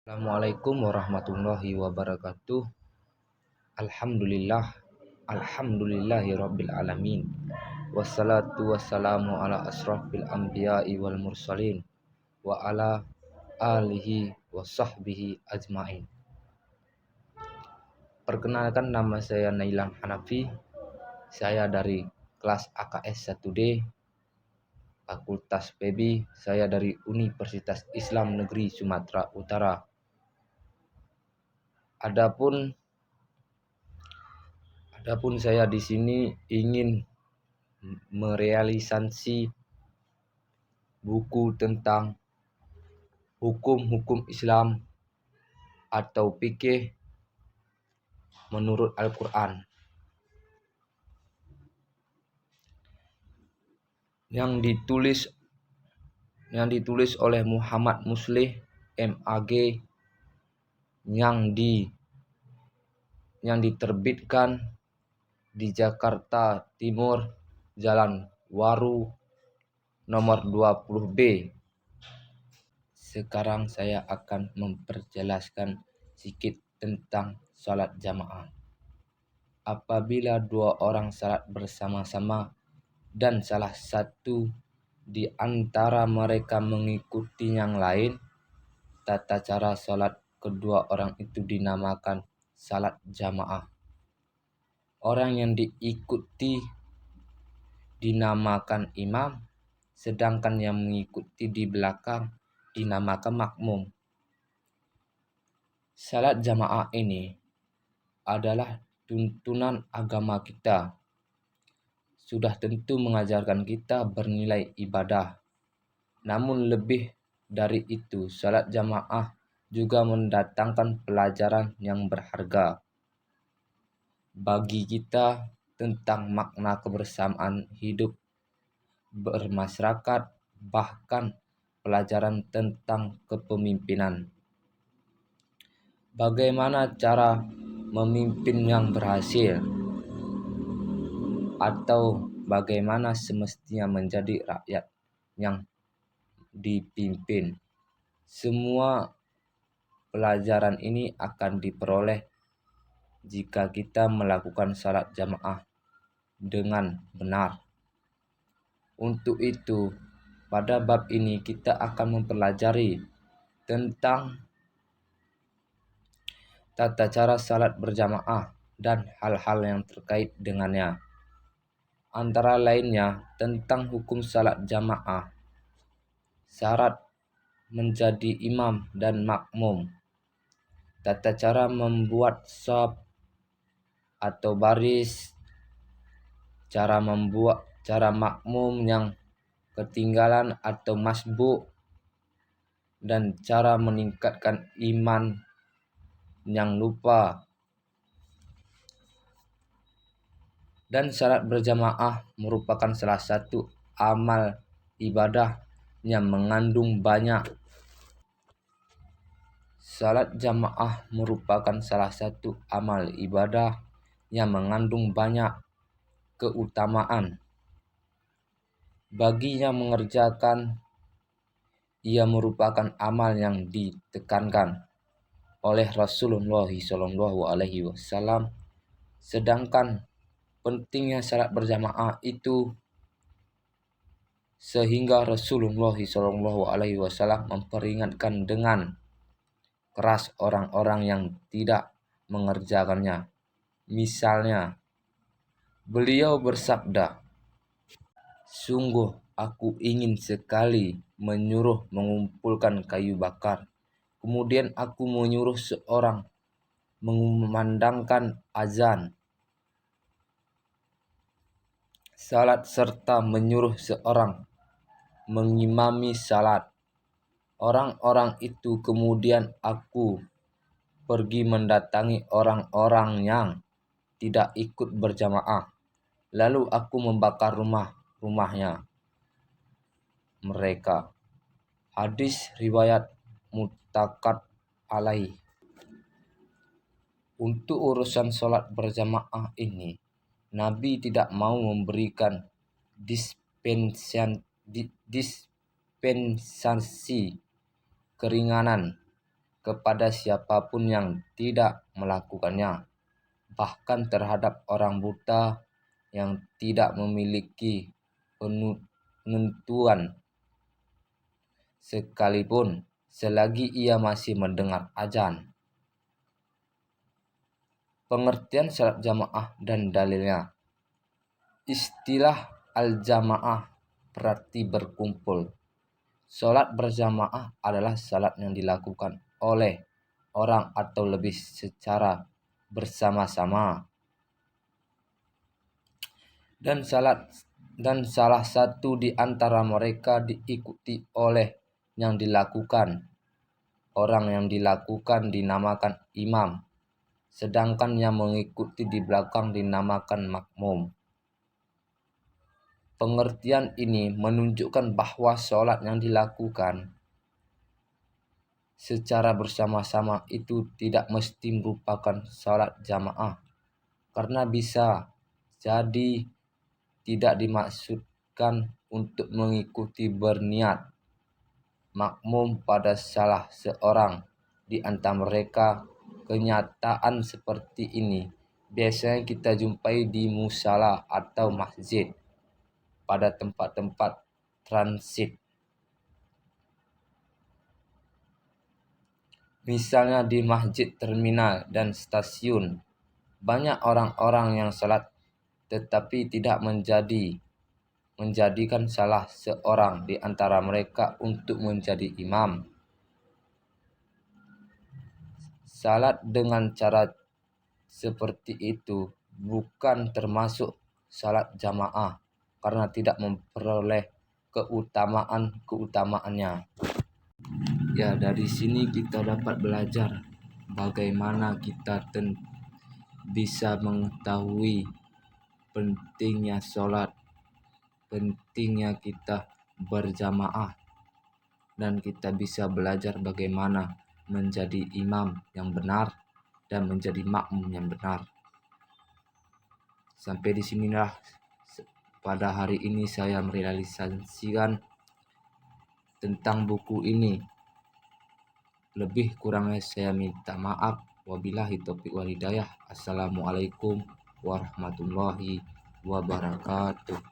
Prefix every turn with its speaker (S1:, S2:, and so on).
S1: Assalamualaikum warahmatullahi wabarakatuh. Alhamdulillah, alhamdulillahirabbil alamin. Wassalatu wassalamu ala asrofil anbiya'i wal mursalin wa ala alihi wa sahbihi ajmain. Perkenalkan, nama saya Nailan Hanafi. Saya dari kelas AKS 1D Fakultas PEBI. Saya dari Universitas Islam Negeri Sumatera Utara. Adapun saya di sini ingin merealisasi buku tentang hukum-hukum Islam atau fikih menurut Al-Quran yang ditulis oleh Muhammad Muslih MAG, yang diterbitkan di Jakarta Timur, Jalan Waru nomor 20B. Sekarang saya akan memperjelaskan sedikit tentang salat jamaah. Apabila dua orang salat bersama-sama dan salah satu di antara mereka mengikuti yang lain, tata cara salat kedua orang itu dinamakan salat jamaah. Orang yang diikuti dinamakan imam, sedangkan yang mengikuti di belakang dinamakan makmum. Salat jamaah ini adalah tuntunan agama kita. Sudah tentu mengajarkan kita bernilai ibadah. Namun lebih dari itu, salat jamaah juga mendatangkan pelajaran yang berharga bagi kita tentang makna kebersamaan hidup bermasyarakat, bahkan pelajaran tentang kepemimpinan. Bagaimana cara memimpin yang berhasil, atau bagaimana semestinya menjadi rakyat yang dipimpin. Semua pelajaran ini akan diperoleh jika kita melakukan salat jamaah dengan benar. Untuk itu, pada bab ini kita akan mempelajari tentang tata cara salat berjamaah dan hal-hal yang terkait dengannya. Antara lainnya tentang hukum salat jamaah, syarat menjadi imam dan makmum, tata cara membuat shaf atau baris, cara makmum yang ketinggalan atau masbuk, dan cara meningkatkan iman yang lupa. Dan salat berjamaah merupakan salah satu amal ibadah yang mengandung banyak keutamaan. Baginya mengerjakan, ia merupakan amal yang ditekankan oleh Rasulullah SAW. Sedangkan pentingnya salat berjamaah itu sehingga Rasulullah SAW memperingatkan dengan keras orang-orang yang tidak mengerjakannya. Misalnya, beliau bersabda, "Sungguh aku ingin sekali menyuruh mengumpulkan kayu bakar. Kemudian aku menyuruh seorang mengumandangkan azan salat serta menyuruh seorang mengimami salat. Orang-orang itu kemudian aku pergi mendatangi orang-orang yang tidak ikut berjamaah. Lalu aku membakar rumah-rumahnya mereka." Hadis riwayat muttafaq alaih. Untuk urusan sholat berjamaah ini, Nabi tidak mau memberikan dispensasi keringanan kepada siapapun yang tidak melakukannya, bahkan terhadap orang buta yang tidak memiliki penentuan sekalipun, selagi ia masih mendengar azan. Pengertian salat jamaah dan dalilnya. Istilah al-jamaah berarti berkumpul. Salat berjamaah adalah salat yang dilakukan oleh orang atau lebih secara bersama-sama. Dan salah satu di antara mereka diikuti oleh yang dilakukan. Orang yang dilakukan dinamakan imam, sedangkan yang mengikuti di belakang dinamakan makmum. Pengertian ini menunjukkan bahwa sholat yang dilakukan secara bersama-sama itu tidak mesti merupakan sholat jamaah, karena bisa jadi tidak dimaksudkan untuk mengikuti berniat makmum pada salah seorang di antara mereka. Kenyataan seperti ini biasanya kita jumpai di musala atau masjid, pada tempat-tempat transit. Misalnya di masjid, terminal, dan stasiun. Banyak orang-orang yang salat tetapi tidak menjadikan salah seorang di antara mereka untuk menjadi imam. Salat dengan cara seperti itu bukan termasuk salat jamaah karena tidak memperoleh keutamaannya. Ya, dari sini kita dapat belajar bagaimana kita bisa mengetahui pentingnya sholat, pentingnya kita berjamaah, dan kita bisa belajar bagaimana menjadi imam yang benar dan menjadi makmum yang benar. Sampai di sinilah pada hari ini saya merealisasikan tentang buku ini. Lebih kurangnya saya minta maaf. Wabillahi taufiq wal hidayah. Assalamualaikum warahmatullahi wabarakatuh.